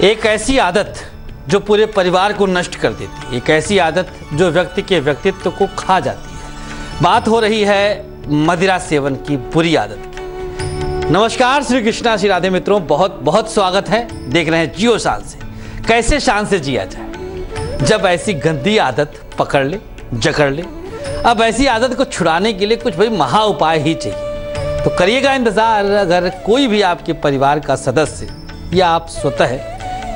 एक ऐसी आदत जो पूरे परिवार को नष्ट कर देती है, एक ऐसी आदत जो व्यक्ति के व्यक्तित्व को खा जाती है। बात हो रही है मदिरा सेवन की बुरी आदत की। नमस्कार, श्री कृष्णा श्री राधे मित्रों, बहुत बहुत स्वागत है। देख रहे हैं जियो शान से। कैसे शान से जिया जाए जब ऐसी गंदी आदत पकड़ ले, जकड़ ले। अब ऐसी आदत को छुड़ाने के लिए कुछ भाई महा उपाय ही चाहिए, तो करिएगा इंतजार। अगर कोई भी आपके परिवार का सदस्य या आप स्वतः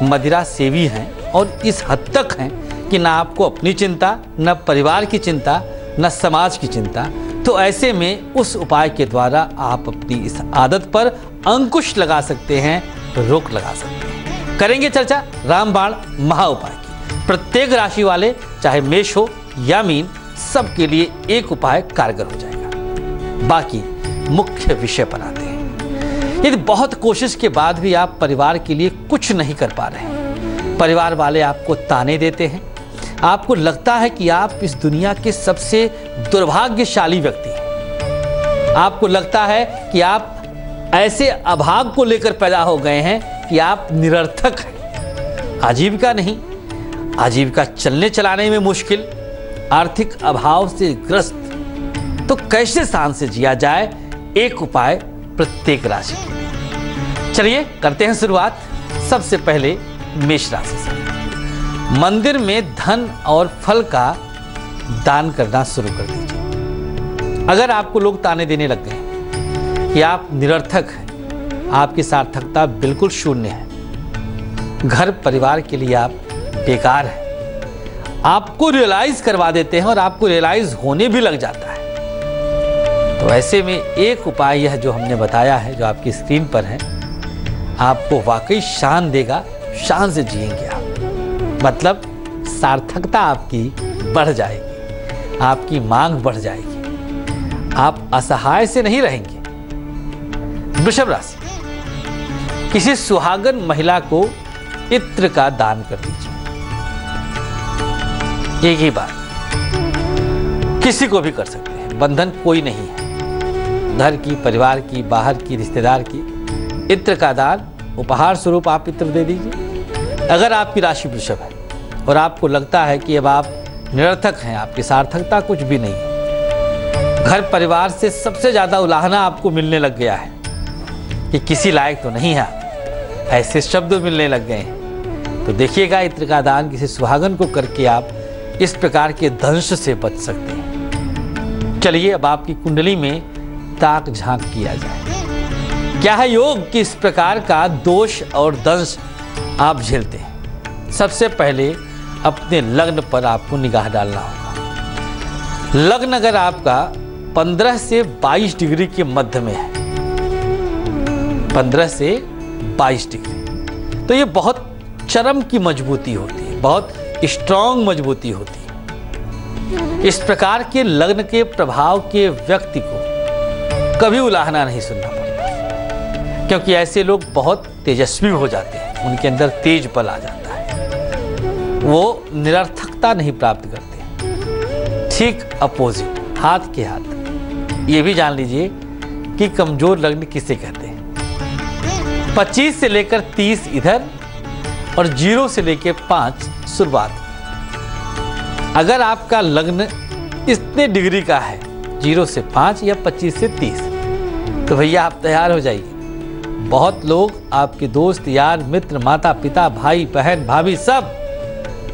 मदिरा सेवी हैं और इस हद तक हैं कि ना आपको अपनी चिंता, न परिवार की चिंता, न समाज की चिंता, तो ऐसे में उस उपाय के द्वारा आप अपनी इस आदत पर अंकुश लगा सकते हैं, रोक लगा सकते हैं। करेंगे चर्चा रामबाण महा उपाय की। प्रत्येक राशि वाले, चाहे मेष हो या मीन, सबके लिए एक उपाय कारगर हो जाएगा। बाकी मुख्य विषय पर आते हैं। यदि बहुत कोशिश के बाद भी आप परिवार के लिए कुछ नहीं कर पा रहे हैं, परिवार वाले आपको ताने देते हैं, आपको लगता है कि आप इस दुनिया के सबसे दुर्भाग्यशाली व्यक्ति हैं, आपको लगता है कि आप ऐसे अभाग को लेकर पैदा हो गए हैं कि आप निरर्थक हैं, आजीविका नहीं, आजीविका चलने चलाने में मुश्किल, आर्थिक अभाव से ग्रस्त, तो कैसे शान से जिया जाए? एक उपाय प्रत्येक राशि के लिए। चलिए करते हैं शुरुआत। सबसे पहले मेष राशि से। मंदिर में धन और फल का दान करना शुरू कर दीजिए। अगर आपको लोग ताने देने लग गए कि आप निरर्थक हैं, आपकी सार्थकता बिल्कुल शून्य है, घर परिवार के लिए आप बेकार हैं, आपको रियलाइज करवा देते हैं और आपको रियलाइज होने भी लग जाता है, तो ऐसे में एक उपाय यह जो हमने बताया है, जो आपकी स्क्रीन पर है, आपको वाकई शान देगा। शान से जिएंगे आप, मतलब सार्थकता आपकी बढ़ जाएगी, आपकी मांग बढ़ जाएगी, आप असहाय से नहीं रहेंगे। वृषभ राशि। किसी सुहागन महिला को इत्र का दान कर दीजिए। एक ही बार, किसी को भी कर सकते हैं, बंधन कोई नहीं है। घर की, परिवार की, बाहर की, रिश्तेदार की, इत्र का दान उपहार स्वरूप आप इत्र दे दीजिए। अगर आपकी राशि वृषभ है और आपको लगता है कि अब आप निरर्थक हैं, आपकी सार्थकता कुछ भी नहीं है, घर परिवार से सबसे ज्यादा उलाहना आपको मिलने लग गया है कि किसी लायक तो नहीं है, ऐसे शब्द मिलने लग गए हैं, तो देखिएगा इत्र का दान किसी सुहागन को करके आप इस प्रकार के दंश से बच सकते हैं। चलिए अब आपकी कुंडली में ताक झांक किया जाए। क्या है योग कि इस प्रकार का दोष और दंश आप झेलते हैं? सबसे पहले अपने लग्न पर आपको निगाह डालना होगा। लग्न अगर आपका 15 से 22 डिग्री के मध्य में है, 15 से 22 डिग्री, तो ये बहुत चरम की मजबूती होती है, बहुत स्ट्रॉन्ग मजबूती होती है। इस प्रकार के लग्न के प्रभाव के व्यक्ति को कभी उलाहना नहीं सुनना पड़ता, क्योंकि ऐसे लोग बहुत तेजस्वी हो जाते हैं, उनके अंदर तेज बल आ जाता है, वो निरर्थकता नहीं प्राप्त करते। ठीक अपोजिट, हाथ के हाथ ये भी जान लीजिए कि कमजोर लग्न किसे कहते हैं। 25 से लेकर 30 इधर और 0 से लेकर 5 शुरुआत। अगर आपका लग्न इतने डिग्री का है, 0 से 5 या 25 से 30, तो भैया आप तैयार हो जाइए। बहुत लोग, आपके दोस्त, यार, मित्र, माता पिता, भाई बहन, भाभी, सब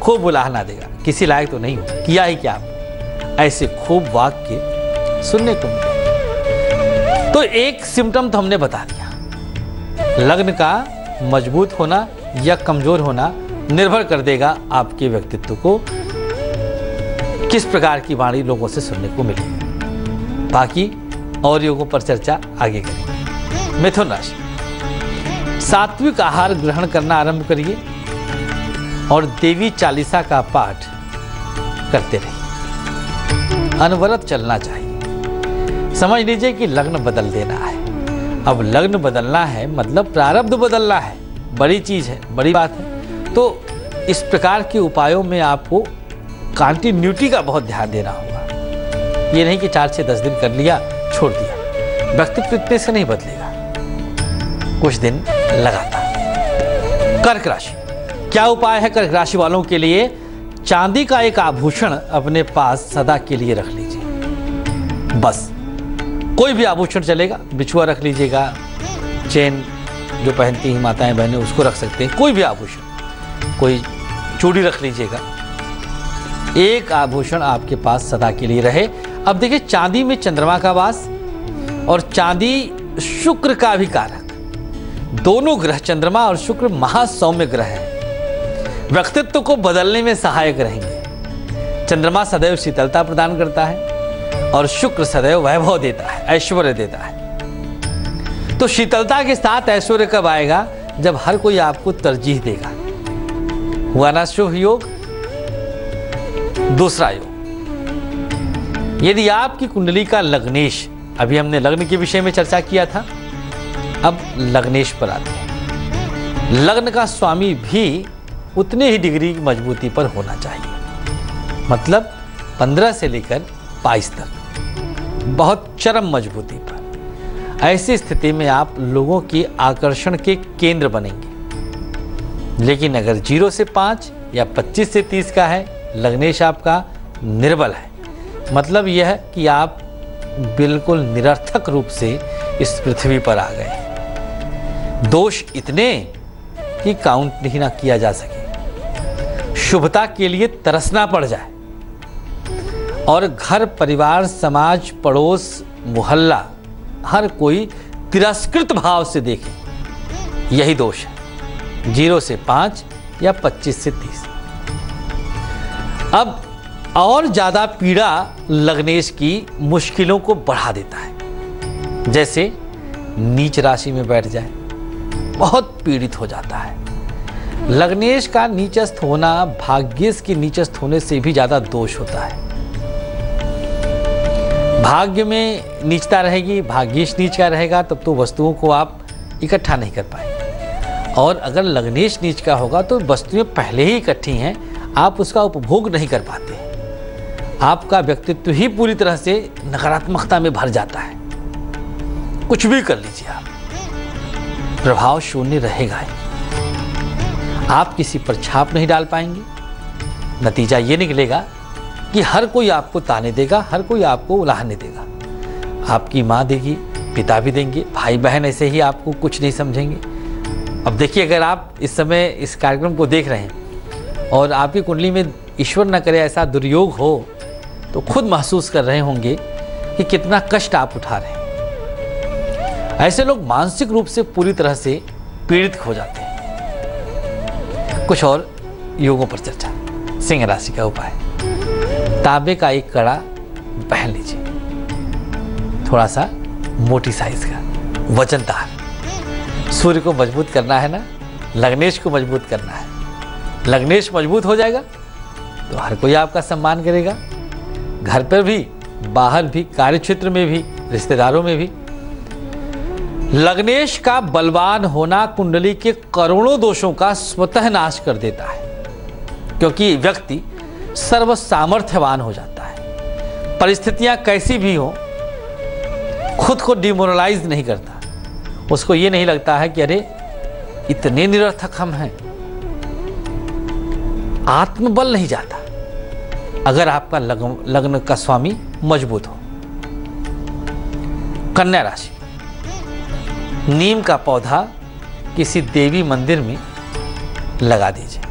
खूब उलाहना देगा, किसी लायक तो नहीं हो, किया ही क्या आप, ऐसे खूब वाक्य सुनने को मिले। तो एक सिम्टम तो हमने बता दिया। लग्न का मजबूत होना या कमजोर होना निर्भर कर देगा आपके व्यक्तित्व को, किस प्रकार की वाणी लोगों से सुनने को मिलेगी। बाकी और योगों पर चर्चा आगे करेंगे। मिथुन राशि। सात्विक आहार ग्रहण करना आरंभ करिए और देवी चालीसा का पाठ करते रहिए। अनवरत चलना चाहिए। समझ लीजिए कि लग्न बदल देना है। अब लग्न बदलना है मतलब प्रारब्ध बदलना है, बड़ी चीज है, बड़ी बात है। तो इस प्रकार के उपायों में आपको कंटिन्यूटी का बहुत ध्यान देना होगा। ये नहीं कि 4 से 10 दिन कर लिया, छोड़ दिया। व्यक्तित्व इतने से नहीं बदलेगा, कुछ दिन लगातार। कर्क राशि, क्या उपाय है कर्क राशि वालों के लिए? चांदी का एक आभूषण अपने पास सदा के लिए रख लीजिए। बस कोई भी आभूषण चलेगा, बिछुआ रख लीजिएगा, चेन जो पहनती हैं माताएं बहनें उसको रख सकते हैं, कोई भी आभूषण, कोई चूड़ी रख लीजिएगा। एक आभूषण आपके पास सदा के लिए रहे। अब देखिए, चांदी में चंद्रमा का वास और चांदी शुक्र का भी कारक, दोनों ग्रह चंद्रमा और शुक्र महासौम्य ग्रह हैं, व्यक्तित्व को बदलने में सहायक रहेंगे। चंद्रमा सदैव शीतलता प्रदान करता है और शुक्र सदैव वैभव देता है, ऐश्वर्य देता है। तो शीतलता के साथ ऐश्वर्य कब आएगा? जब हर कोई आपको तरजीह देगा। हुआ ना शुभ योग। दूसरा योग, यदि आपकी कुंडली का लग्नेश, अभी हमने लग्न के विषय में चर्चा किया था, अब लग्नेश पर आते हैं। लग्न का स्वामी भी उतने ही डिग्री की मजबूती पर होना चाहिए, मतलब 15 से लेकर 22 तक, बहुत चरम मजबूती पर। ऐसी स्थिति में आप लोगों की आकर्षण के केंद्र बनेंगे। लेकिन अगर 0 से 5 या 25 से 30 का है, लग्नेश आपका निर्बल है, मतलब यह है कि आप बिल्कुल निरर्थक रूप से इस पृथ्वी पर आ गए। दोष इतने कि काउंट नहीं ना किया जा सके। शुभता के लिए तरसना पड़ जाए और घर परिवार समाज पड़ोस मोहल्ला हर कोई तिरस्कृत भाव से देखे, यही दोष है। 0 से 5 या 25 से 30। अब और ज्यादा पीड़ा लग्नेश की मुश्किलों को बढ़ा देता है। जैसे नीच राशि में बैठ जाए, बहुत पीड़ित हो जाता है। लग्नेश का नीचस्थ होना भाग्येश के नीचस्थ होने से भी ज्यादा दोष होता है। भाग्य में नीचता रहेगी, भाग्येश नीच का रहेगा, तब तो वस्तुओं को आप इकट्ठा नहीं कर पाएंगे। और अगर लग्नेश नीच का होगा तो वस्तुएं पहले ही इकट्ठी हैं, आप उसका उपभोग नहीं कर पाते। आपका व्यक्तित्व ही पूरी तरह से नकारात्मकता में भर जाता है। कुछ भी कर लीजिए आप, प्रभाव शून्य रहेगा ही। आप किसी पर छाप नहीं डाल पाएंगे। नतीजा ये निकलेगा कि हर कोई आपको ताने देगा, हर कोई आपको उलाहने देगा। आपकी माँ देगी, पिता भी देंगे, भाई बहन ऐसे ही आपको कुछ नहीं समझेंगे। अब देखिए, अगर आप इस समय इस कार्यक्रम को देख रहे हैं और आपकी कुंडली में ईश्वर न करे ऐसा दुर्योग हो, तो खुद महसूस कर रहे होंगे कि कितना कष्ट आप उठा रहे हैं। ऐसे लोग मानसिक रूप से पूरी तरह से पीड़ित हो जाते हैं। कुछ और योगों पर चर्चा। सिंह राशि का उपाय, तांबे का एक कड़ा पहन लीजिए, थोड़ा सा मोटी साइज का, वजनदार। सूर्य को मजबूत करना है ना, लग्नेश को मजबूत करना है। लग्नेश मजबूत हो जाएगा तो हर कोई आपका सम्मान करेगा, घर पर भी, बाहर भी, कार्यक्षेत्र में भी, रिश्तेदारों में भी। लग्नेश का बलवान होना कुंडली के करोड़ों दोषों का स्वतः नाश कर देता है, क्योंकि व्यक्ति सर्व सामर्थ्यवान हो जाता है। परिस्थितियां कैसी भी हो, खुद को डिमोरलाइज नहीं करता। उसको ये नहीं लगता है कि अरे इतने निरर्थक हम हैं। आत्मबल नहीं जाता अगर आपका लग्न का स्वामी मजबूत हो। कन्या राशि, नीम का पौधा किसी देवी मंदिर में लगा दीजिए।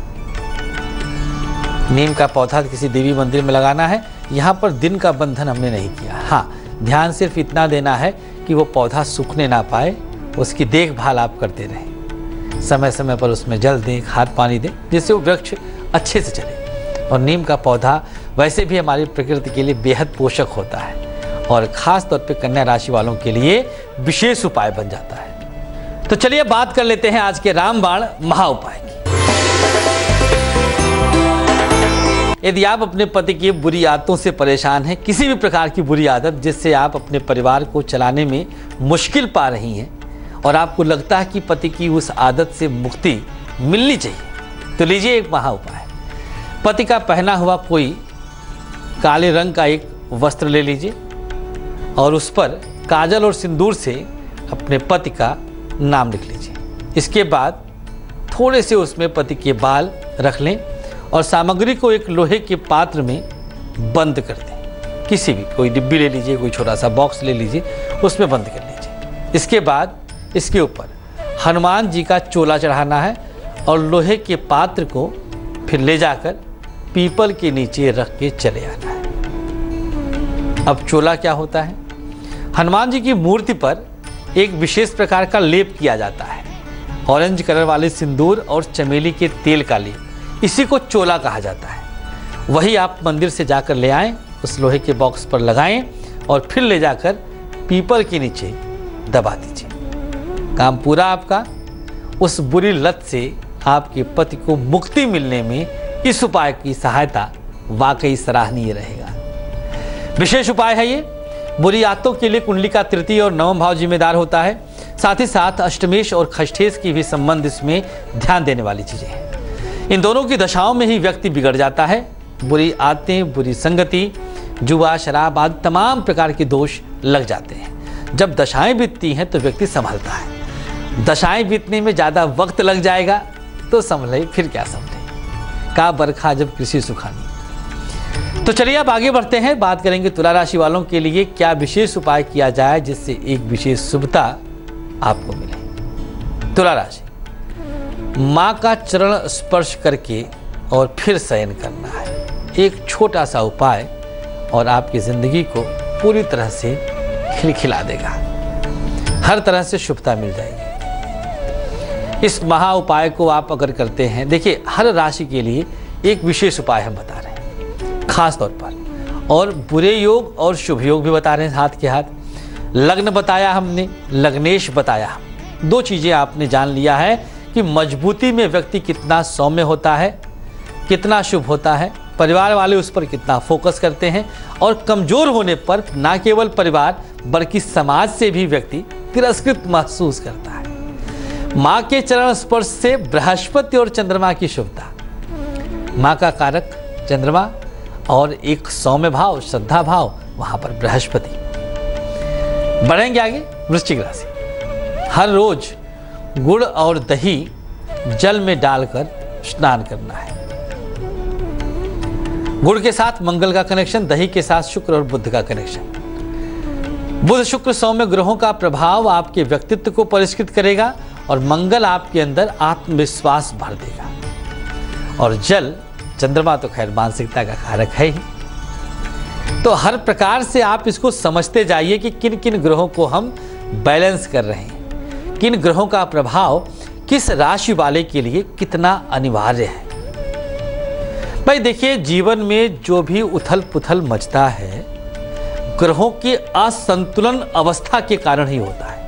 नीम का पौधा किसी देवी मंदिर में लगाना है। यहाँ पर दिन का बंधन हमने नहीं किया। हाँ, ध्यान सिर्फ इतना देना है कि वो पौधा सूखने ना पाए, उसकी देखभाल आप करते रहें। समय समय पर उसमें जल दें, खाद पानी दें, जिससे वो वृक्ष अच्छे से चले। और नीम का पौधा वैसे भी हमारी प्रकृति के लिए बेहद पोषक होता है और ख़ास तौर पे कन्या राशि वालों के लिए विशेष उपाय बन जाता है। तो चलिए बात कर लेते हैं आज के रामबाण महाउपाय की। यदि आप अपने पति की बुरी आदतों से परेशान हैं, किसी भी प्रकार की बुरी आदत जिससे आप अपने परिवार को चलाने में मुश्किल पा रही हैं और आपको लगता है कि पति की उस आदत से मुक्ति मिलनी चाहिए, तो लीजिए एक महाउपाय। पति का पहना हुआ कोई काले रंग का एक वस्त्र ले लीजिए और उस पर काजल और सिंदूर से अपने पति का नाम लिख लीजिए। इसके बाद थोड़े से उसमें पति के बाल रख लें और सामग्री को एक लोहे के पात्र में बंद कर दें। किसी भी, कोई डिब्बी ले लीजिए, कोई छोटा सा बॉक्स ले लीजिए, उसमें बंद कर लीजिए। इसके बाद इसके ऊपर हनुमान जी का चोला चढ़ाना है और लोहे के पात्र को फिर ले जाकर पीपल के नीचे रख के चले आना है। अब चोला क्या होता है? हनुमान जी की मूर्ति पर एक विशेष प्रकार का लेप किया जाता है, ऑरेंज कलर वाले सिंदूर और चमेली के तेल का लेप, इसी को चोला कहा जाता है। वही आप मंदिर से जाकर ले आएं, उस लोहे के बॉक्स पर लगाएं और फिर ले जाकर पीपल के नीचे दबा दीजिए। काम पूरा आपका। उस बुरी लत से आपके पति को मुक्ति मिलने में इस उपाय की सहायता वाकई सराहनीय रहेगा। विशेष उपाय है ये। बुरी आदतों के लिए कुंडली का तृतीय और नवम भाव जिम्मेदार होता है। साथ ही साथ अष्टमेश और खष्ठेश की भी संबंध इसमें ध्यान देने वाली चीजें हैं। इन दोनों की दशाओं में ही व्यक्ति बिगड़ जाता है। बुरी आदतें, बुरी संगति, जुआ, शराब आदि तमाम प्रकार के दोष लग जाते हैं। जब दशाएं बीतती हैं तो व्यक्ति संभलता है। दशाएं बीतने में ज़्यादा वक्त लग जाएगा तो संभले फिर क्या संभले। का बरखा जब कृषि सुखानी। तो चलिए अब आगे बढ़ते हैं, बात करेंगे तुला राशि वालों के लिए क्या विशेष उपाय किया जाए जिससे एक विशेष शुभता आपको मिले। तुला राशि, माँ का चरण स्पर्श करके और फिर शयन करना है। एक छोटा सा उपाय और आपकी जिंदगी को पूरी तरह से खिलखिला देगा। हर तरह से शुभता मिल जाएगी। इस महा उपाय को आप अगर करते हैं, देखिए हर राशि के लिए एक विशेष उपाय हम बता रहे हैं खास तौर पर, और बुरे योग और शुभ योग भी बता रहे हैं हाथ के हाथ। लग्न बताया हमने, लग्नेश बताया हम। दो चीजें आपने जान लिया है कि मजबूती में व्यक्ति कितना सौम्य होता है, कितना शुभ होता है, परिवार वाले उस पर कितना फोकस करते हैं, और कमजोर होने पर ना केवल परिवार बल्कि समाज से भी व्यक्ति तिरस्कृत महसूस करता है। माँ के चरण स्पर्श से बृहस्पति और चंद्रमा की शुभता। माँ का कारक चंद्रमा और एक सौम्य भाव, श्रद्धा भाव, वहां पर बृहस्पति। बढ़ेंगे आगे। वृश्चिक राशि, हर रोज गुड़ और दही जल में डालकर स्नान करना है। गुड़ के साथ मंगल का कनेक्शन, दही के साथ शुक्र और बुध का कनेक्शन। बुध शुक्र सौम्य ग्रहों का प्रभाव आपके व्यक्तित्व को परिष्कृत करेगा और मंगल आपके अंदर आत्मविश्वास भर देगा। और जल, चंद्रमा तो खैर मानसिकता का कारक है ही। तो हर प्रकार से आप इसको समझते जाइए कि किन किन ग्रहों को हम बैलेंस कर रहे हैं, किन ग्रहों का प्रभाव किस राशि वाले के लिए कितना अनिवार्य है। भाई देखिए, जीवन में जो भी उथल पुथल मचता है ग्रहों के असंतुलन अवस्था के कारण ही होता है।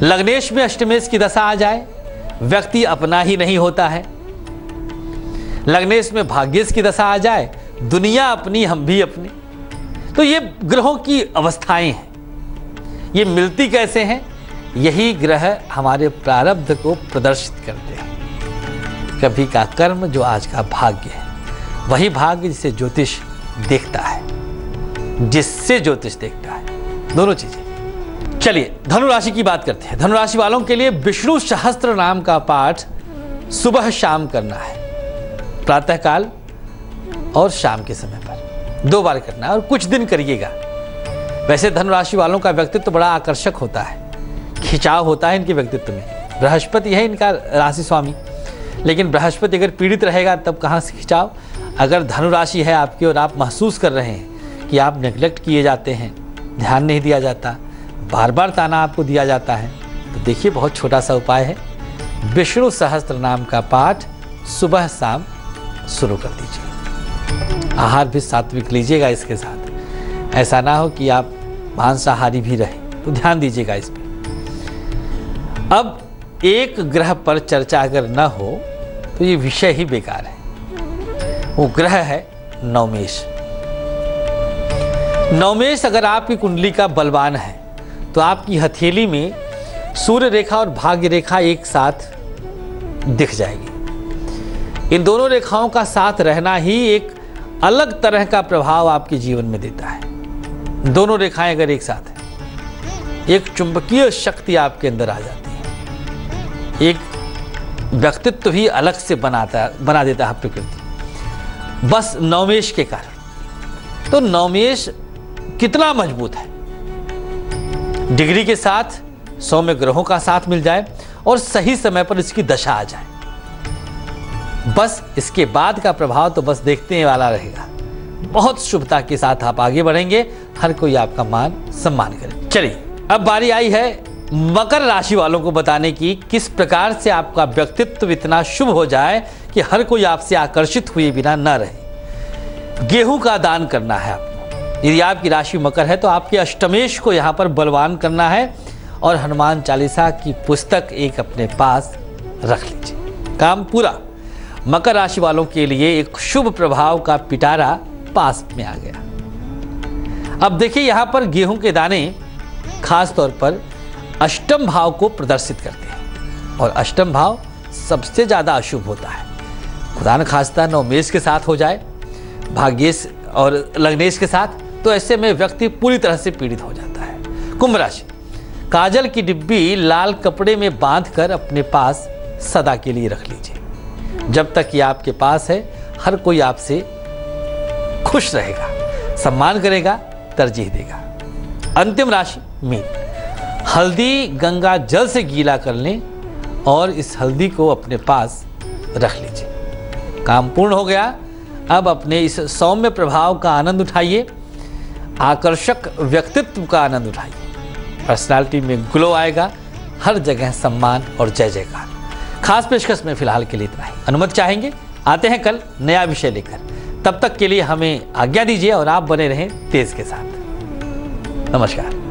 लग्नेश में अष्टमेश की दशा आ जाए, व्यक्ति अपना ही नहीं होता है। लग्नेश में भाग्येश की दशा आ जाए, दुनिया अपनी हम भी अपनी। तो ये ग्रहों की अवस्थाएं हैं। ये मिलती कैसे हैं? यही ग्रह हमारे प्रारब्ध को प्रदर्शित करते हैं। कभी का कर्म जो आज का भाग्य है, वही भाग्य जिसे ज्योतिष देखता है, जिससे ज्योतिष देखता है, दोनों चीजें। चलिए धनु राशि की बात करते हैं। धनु राशि वालों के लिए विष्णु सहस्त्र नाम का पाठ सुबह शाम करना है, प्रातःकाल और शाम के समय पर 2 बार करना है और कुछ दिन करिएगा। वैसे धनु राशि वालों का व्यक्तित्व बड़ा आकर्षक होता है, खिंचाव होता है इनके व्यक्तित्व में। बृहस्पति है इनका राशि स्वामी, लेकिन बृहस्पति अगर पीड़ित रहेगा तब कहाँ से खिंचाव। अगर धनु राशि है आपकी और आप महसूस कर रहे हैं कि आप नेग्लेक्ट किए जाते हैं, ध्यान नहीं दिया जाता, बार बार ताना आपको दिया जाता है, तो देखिए बहुत छोटा सा उपाय है। विष्णु सहस्त्र नाम का पाठ सुबह शाम शुरू कर दीजिए। आहार भी सात्विक लीजिएगा इसके साथ। ऐसा ना हो कि आप मांसाहारी भी रहे, तो ध्यान दीजिएगा इस पर। अब एक ग्रह पर चर्चा अगर न हो तो ये विषय ही बेकार है। वो ग्रह है नवमेश। नवमेश अगर आपकी कुंडली का बलवान है तो आपकी हथेली में सूर्य रेखा और भाग्य रेखा एक साथ दिख जाएगी। इन दोनों रेखाओं का साथ रहना ही एक अलग तरह का प्रभाव आपके जीवन में देता है। दोनों रेखाएं अगर एक साथ हैं, एक चुंबकीय शक्ति आपके अंदर आ जाती है, एक व्यक्तित्व ही अलग से बना देता है प्रकृति, बस नवमेश के कारण। तो नवमेश कितना मजबूत है, डिग्री के साथ सौम्य ग्रहों का साथ मिल जाए और सही समय पर इसकी दशा आ जाए, बस इसके बाद का प्रभाव तो बस देखने वाला रहेगा। बहुत शुभता के साथ आप आगे बढ़ेंगे, हर कोई आपका मान सम्मान करे। चलिए अब बारी आई है मकर राशि वालों को बताने की, किस प्रकार से आपका व्यक्तित्व इतना शुभ हो जाए कि हर कोई आपसे आकर्षित हुए बिना न रहे। गेहूं का दान करना है आपको। यदि आपकी राशि मकर है तो आपके अष्टमेश को यहाँ पर बलवान करना है और हनुमान चालीसा की पुस्तक एक अपने पास रख लीजिए, काम पूरा। मकर राशि वालों के लिए एक शुभ प्रभाव का पिटारा पास में आ गया। अब देखिए यहाँ पर गेहूं के दाने खास तौर पर अष्टम भाव को प्रदर्शित करते हैं और अष्टम भाव सबसे ज्यादा अशुभ होता है। खुदा न खास्ता नवमेश के साथ हो जाए, भाग्येश और लग्नेश के साथ, तो ऐसे में व्यक्ति पूरी तरह से पीड़ित हो जाता है। कुंभ राशि, काजल की डिब्बी लाल कपड़े में बांधकर अपने पास सदा के लिए रख लीजिए। जब तक ये आपके पास है हर कोई आपसे खुश रहेगा, सम्मान करेगा, तरजीह देगा। अंतिम राशि मीन, हल्दी गंगा जल से गीला कर लें और इस हल्दी को अपने पास रख लीजिए, काम पूर्ण हो गया। अब अपने इस सौम्य प्रभाव का आनंद उठाइए, आकर्षक व्यक्तित्व का आनंद उठाइए, पर्सनालिटी में ग्लो आएगा, हर जगह सम्मान और जय जयकार। खास पेशकश में फिलहाल के लिए इतना ही। अनुमति चाहेंगे, आते हैं कल नया विषय लेकर। तब तक के लिए हमें आज्ञा दीजिए और आप बने रहें तेज के साथ। नमस्कार।